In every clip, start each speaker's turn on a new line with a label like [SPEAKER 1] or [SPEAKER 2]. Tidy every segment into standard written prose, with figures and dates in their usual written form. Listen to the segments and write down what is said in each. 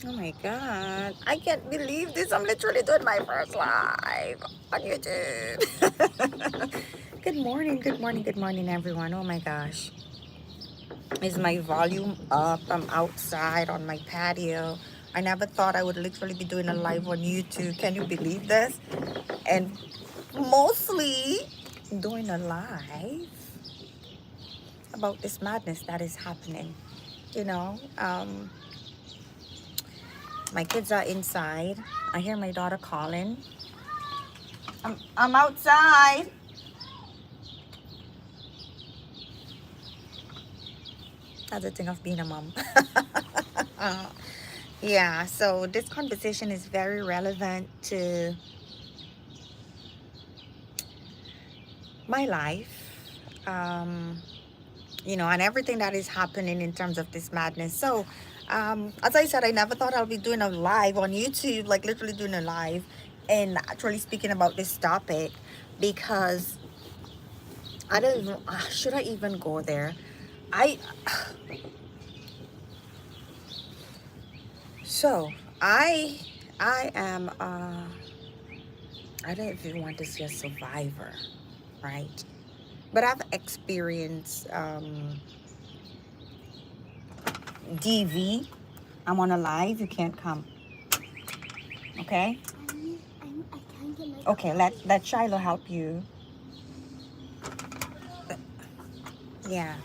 [SPEAKER 1] Oh my god. I can't believe this. I'm literally doing my first live on YouTube. Good morning, good morning, good morning, everyone. Oh my gosh. Is my volume up? I'm outside on my patio. I never thought I would literally be doing a live on YouTube. Can you believe this? And mostly doing a live about this madness that is happening. You know, my kids are inside. I hear my daughter calling. I'm outside. That's the thing of being a mom. Yeah, so this conversation is very relevant to my life, and everything that is happening in terms of this madness. So, as I said, I never thought I'll be doing a live on YouTube, like literally doing a live and actually speaking about this topic because I don't even, should I even go there? I, so I, I am, I don't even want to say a survivor, right? But I've experienced DV. I'm on a live. You can't come. Okay. I can't get my. Okay. Let Shiloh help you. Yeah.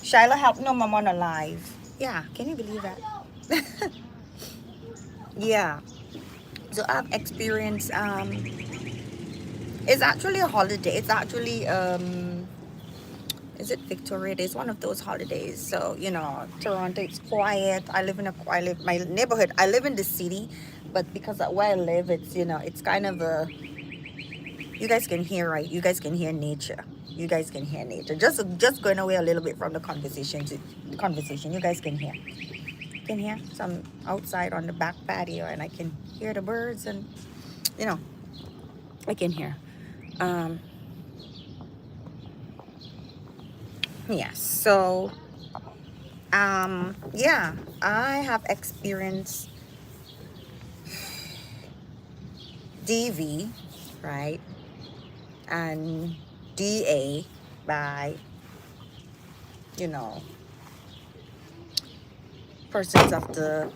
[SPEAKER 1] Shiloh help. No, I'm on a live. Yeah. Can you believe that? Yeah. So I've experienced. It's actually a holiday. It's actually is it Victoria Day? It's one of those holidays. So, Toronto, it's quiet. I live my neighborhood. I live in the city, but because of where I live, it's kind of you guys can hear, right? You guys can hear nature. You guys can hear nature. Just going away a little bit from the conversation. You guys can hear. You can hear. So I'm outside on the back patio and I can hear the birds and, you know, I can hear. Um, yes. So yeah, I have experienced DV, right, and DA by, you know, persons of the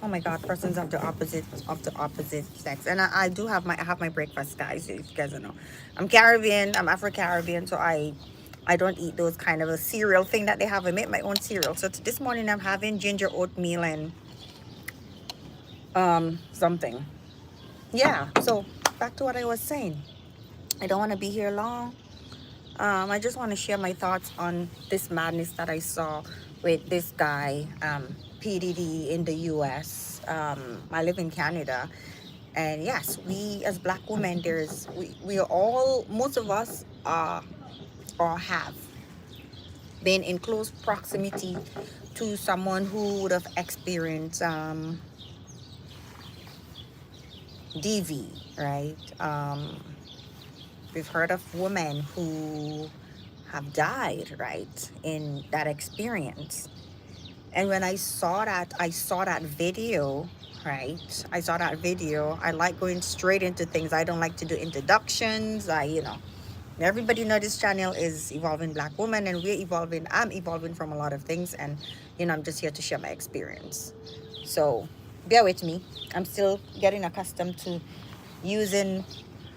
[SPEAKER 1] opposite sex. And I do have my breakfast, guys, if you guys don't know. I'm Caribbean, I'm Afro-Caribbean, so I don't eat those kind of a cereal thing that they have. I make my own cereal. So this morning I'm having ginger oatmeal and something. Yeah, so back to what I was saying. I don't want to be here long. I just want to share my thoughts on this madness that I saw with this guy, PDD in the US. I live in Canada. And yes, we as black women, we are all, most of us are or have been in close proximity to someone who would have experienced DV, right? We've heard of women who have died, right, in that experience. And when I saw that video, right? I saw that video. I like going straight into things. I don't like to do introductions. Everybody know this channel is Evolving Black Woman, and we're evolving. I'm evolving from a lot of things, and I'm just here to share my experience. So bear with me. I'm still getting accustomed to using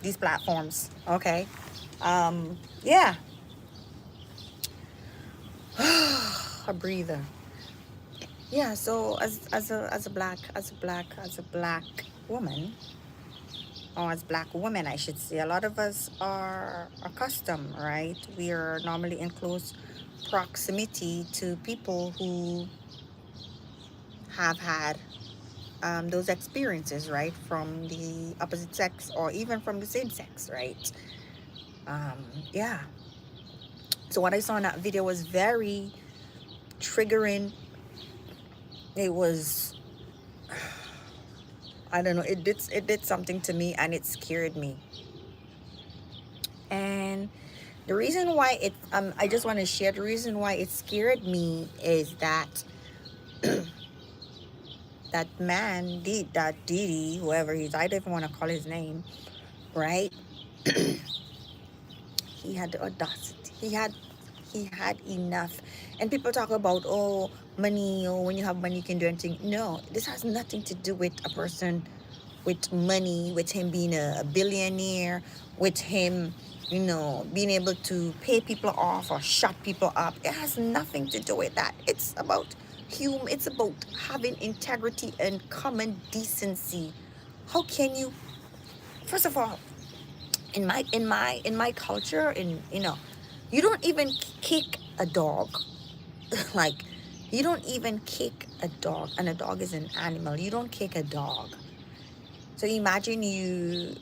[SPEAKER 1] these platforms. Okay. Yeah. A breather. Yeah, so as a black woman, or as black women I should say, a lot of us are accustomed, right? We are normally in close proximity to people who have had those experiences, right, from the opposite sex or even from the same sex, right? Yeah. So what I saw in that video was very triggering. It was, I don't know, it did something to me and it scared me. And the reason why I just want to share the reason why it scared me is that that man did, that Diddy, whoever he is, I don't even want to call his name, right? He had the audacity. He had enough. And people talk about, oh, money, or when you have money you can do anything. No, this has nothing to do with a person with money, with him being a billionaire, with him, being able to pay people off or shut people up. It has nothing to do with that. It's about it's about having integrity and common decency. How can you, first of all, in my culture, you don't even kick a dog. Like, you don't even kick a dog, and a dog is an animal. You don't kick a dog. So imagine you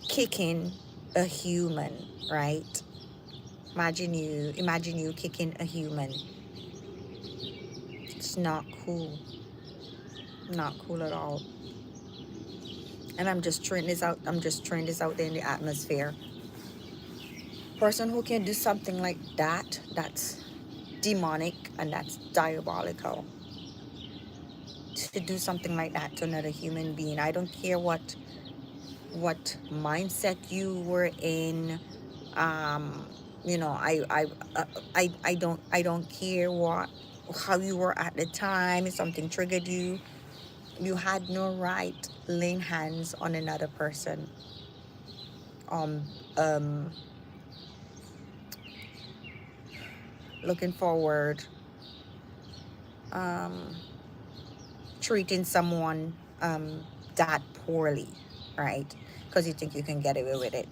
[SPEAKER 1] kicking a human, right? Imagine you kicking a human. It's not cool. Not cool at all. And I'm just throwing this out there in the atmosphere. Person who can do something like that, that's demonic and that's diabolical. To do something like that to another human being. I don't care what mindset you were in. um I don't care how you were at the time. If something triggered you, you had no right laying hands on another person, um um looking forward, um treating someone that poorly, right? Because you think you can get away with it.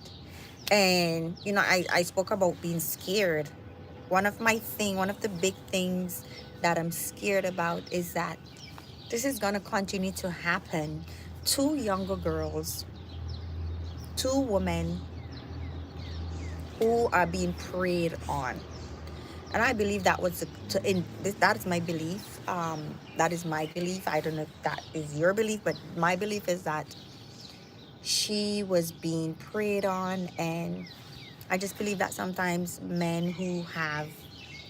[SPEAKER 1] And I spoke about being scared. One of the big things that I'm scared about is that this is going to continue to happen to younger girls, to women who are being preyed on. And I believe that is my belief. That is my belief. I don't know if that is your belief, but my belief is that she was being preyed on. And I just believe that sometimes men who have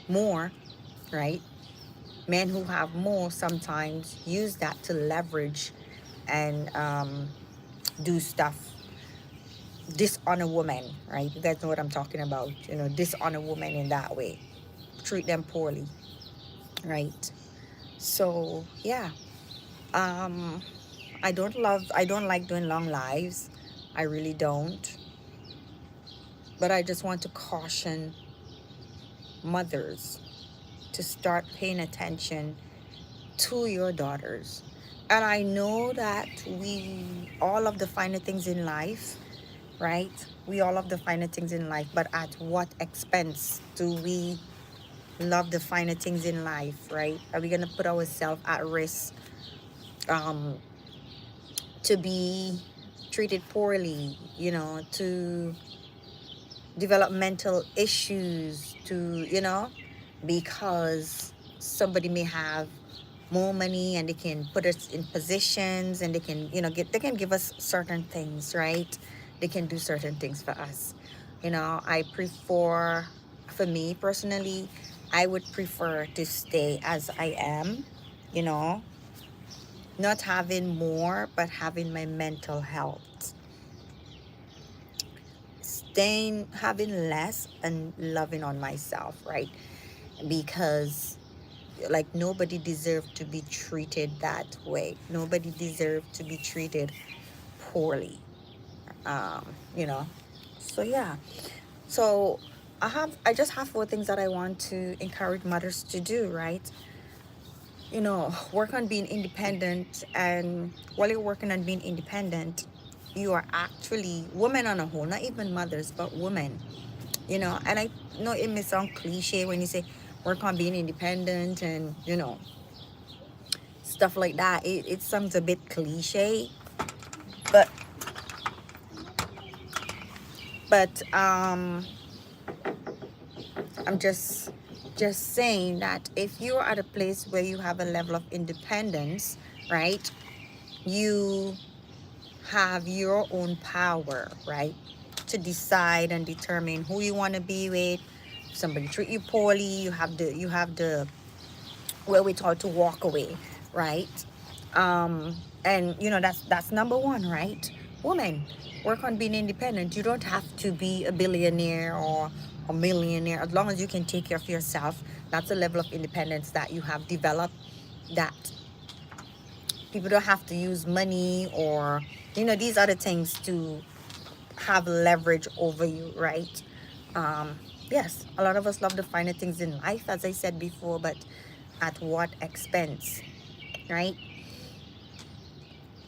[SPEAKER 1] more, right? Men who have more sometimes use that to leverage and do stuff, dishonor women, right? You guys know what I'm talking about. Dishonor women in that way, treat them poorly, right? So yeah, um, I don't like doing long lives. I really don't. But I just want to caution mothers to start paying attention to your daughters. And I know that we all love the finer things in life, right? We all love the finer things in life, but at what expense do we love the finer things in life, right? Are we gonna put ourselves at risk um, to be treated poorly, to develop mental issues, because somebody may have more money and they can put us in positions and they can, they can give us certain things, right? They can do certain things for us. I prefer, for me personally, I would prefer to stay as I am, you know, not having more, but having my mental health, staying, having less and loving on myself, right? Because like nobody deserved to be treated that way. Nobody deserved to be treated poorly. Um, you know. So yeah. So I just have 4 things that I want to encourage mothers to do, right? Work on being independent, and while you're working on being independent, you are actually women on a whole, not even mothers, but women. And I know it may sound cliche when you say work on being independent and stuff like that. It sounds a bit cliche, but I'm just saying that if you're at a place where you have a level of independence, right, you have your own power, right, to decide and determine who you want to be with. If somebody treat you poorly, you have the wherewithal to walk away, right? And that's number one, right? Woman, work on being independent. You don't have to be a billionaire or a millionaire. As long as you can take care of yourself, that's a level of independence that you have developed, that people don't have to use money or these other things to have leverage over you, right? Yes, a lot of us love the finer things in life, as I said before, but at what expense, right?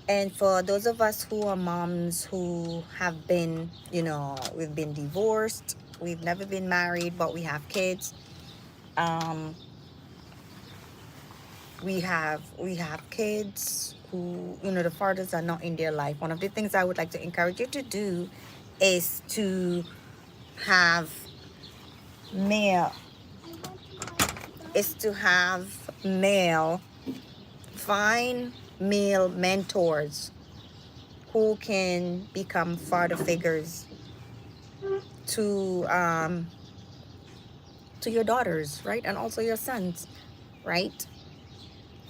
[SPEAKER 1] And for those of us who are moms who have been, we've been divorced, we've never been married, but we have kids. Um, we have kids who, the fathers are not in their life. One of the things I would like to encourage you to do is to have male male find male mentors who can become father figures to your daughters, right? And also your sons, right?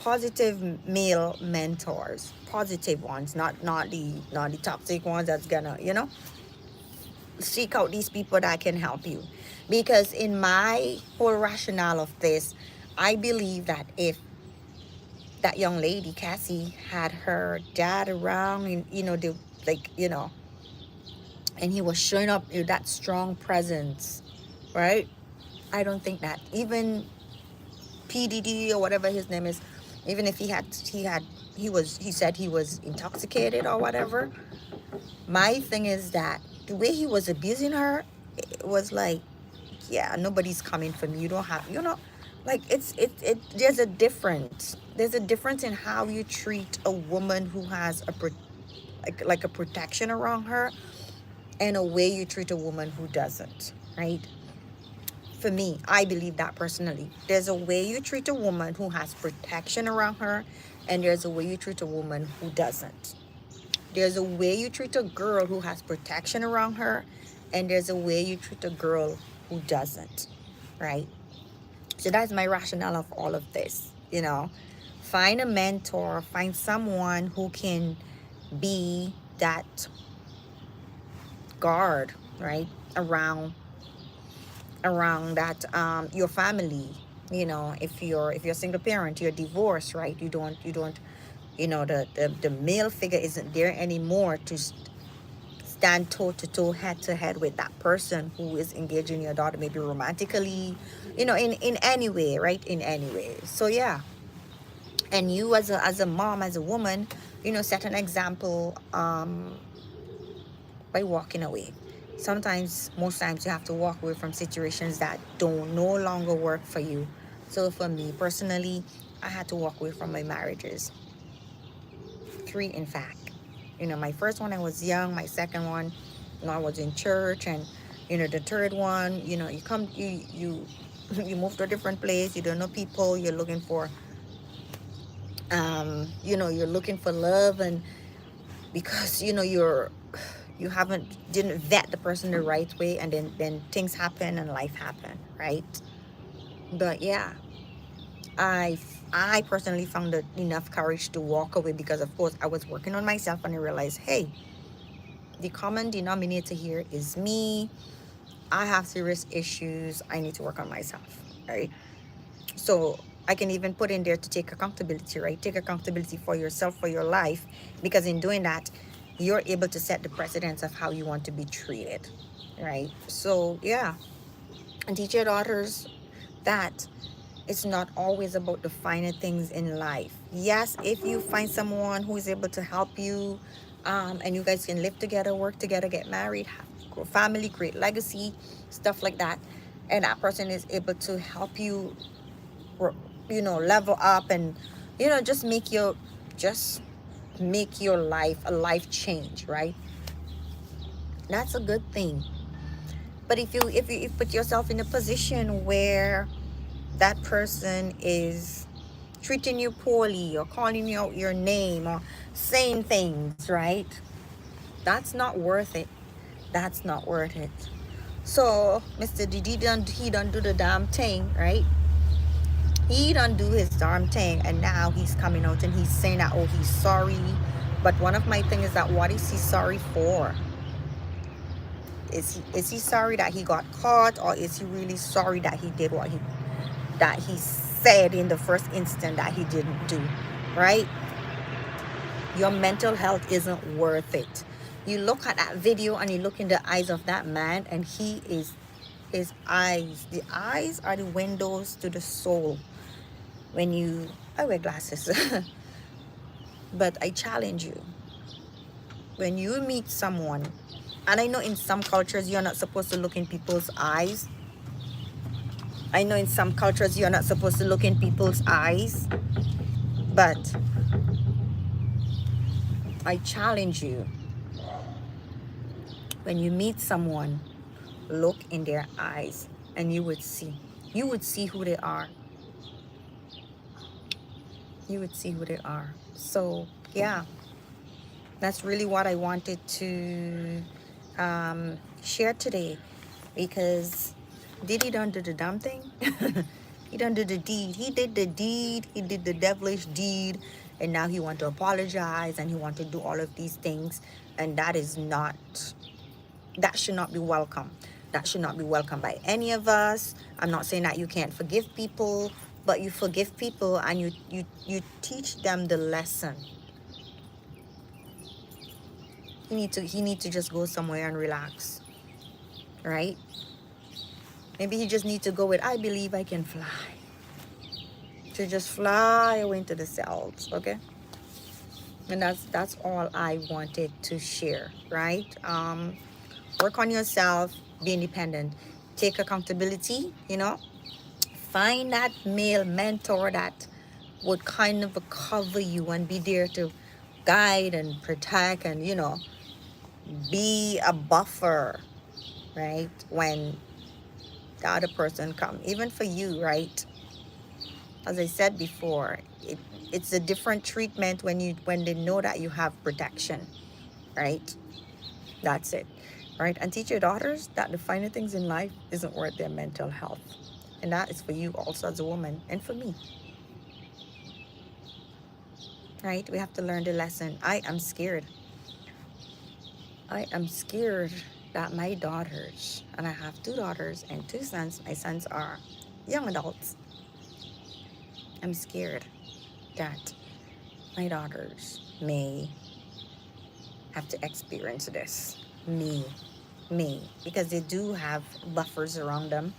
[SPEAKER 1] Positive male mentors, positive ones, not the toxic ones that's gonna, seek out these people that can help you. Because in my whole rationale of this, I believe that if that young lady Cassie had her dad around, and and he was showing up with that strong presence, right? I don't think that even PDD or whatever his name is, even if he said he was intoxicated or whatever. My thing is that the way he was abusing her, it was like, yeah, nobody's coming for me. You don't have, like there's a difference. There's a difference in how you treat a woman who has like a protection around her, and a way you treat a woman who doesn't, right? For me, I believe that personally. There's a way you treat a woman who has protection around her, and there's a way you treat a woman who doesn't. There's a way you treat a girl who has protection around her, and there's a way you treat a girl who doesn't, right? So that's my rationale of all of this. Find a mentor, find someone who can be that guard, right, around that your family. If you're a single parent, you're divorced, right? You don't the male figure isn't there anymore to stand toe to toe, head to head with that person who is engaging your daughter, maybe romantically, in any way, right? In any way. So yeah. And you as a mom, as a woman, set an example by walking away. Sometimes, most times, you have to walk away from situations that don't no longer work for you. So for me personally, I had to walk away from my marriages. 3, in fact. My first one, I was young. My second one, I was in church. And the third one, you move to a different place. You don't know people. You're looking for love, and because you didn't vet the person the right way, and then things happen and life happen, right? But yeah, I personally found enough courage to walk away, because of course I was working on myself, and I realized, hey, the common denominator here is me. I have serious issues. I need to work on myself, right? So I can even put in there to take accountability, right? Take accountability for yourself, for your life, because in doing that, you're able to set the precedence of how you want to be treated, right? So yeah, and teach your daughters that it's not always about the finer things in life. Yes, if you find someone who is able to help you, and you guys can live together, work together, get married, grow family, create legacy, stuff like that, and that person is able to help you, level up, and just make your life a life change, right? That's a good thing. But if you put yourself in a position where that person is treating you poorly, or calling you out your name, or saying things, right? That's not worth it. That's not worth it. So Mr. Diddy he done do the damn thing, right? He done do his darn thing, and now he's coming out and he's saying that, oh, he's sorry. But one of my things is that, what is he sorry for? Is he sorry that he got caught, or is he really sorry that he did what he said in the first instant that he didn't do? Right? Your mental health isn't worth it. You look at that video and you look in the eyes of that man, and his eyes, the eyes are the windows to the soul. When you, I wear glasses, but I challenge you, when you meet someone, and I know in some cultures you're not supposed to look in people's eyes. I know in some cultures you're not supposed to look in people's eyes, but I challenge you, when you meet someone, look in their eyes and you would see who they are. You would see who they are. So yeah, that's really what I wanted to share today, because Diddy done did the dumb thing. He done did the deed. He did the deed. He did the devilish deed, and now he want to apologize and he want to do all of these things, and that should not be welcome. That should not be welcome by any of us. I'm not saying that you can't forgive people, but you forgive people and you teach them the lesson. He need to just go somewhere and relax, right? Maybe he just needs to go with, I believe I can fly. To just fly away into the clouds, okay? And that's all I wanted to share, right? Work on yourself, be independent, take accountability, find that male mentor that would kind of cover you and be there to guide and protect and be a buffer, right, when the other person come, even for you, right? As I said before, it's a different treatment when they know that you have protection, right? That's it, right? And teach your daughters that the finer things in life isn't worth their mental health. And that is for you also as a woman, and for me, right? We have to learn the lesson. I am scared that my daughters, and I have 2 daughters and 2 sons, my sons are young adults. I'm scared that my daughters may have to experience this. Me, because they do have buffers around them,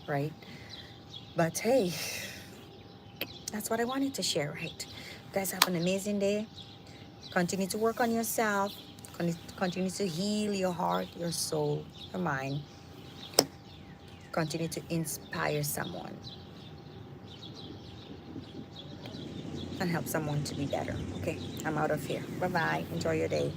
[SPEAKER 1] right? But hey, that's what I wanted to share, right? You guys have an amazing day. Continue to work on yourself. Continue to heal your heart, your soul, your mind. Continue to inspire someone and help someone to be better. Okay, I'm out of here. Bye-bye. Enjoy your day.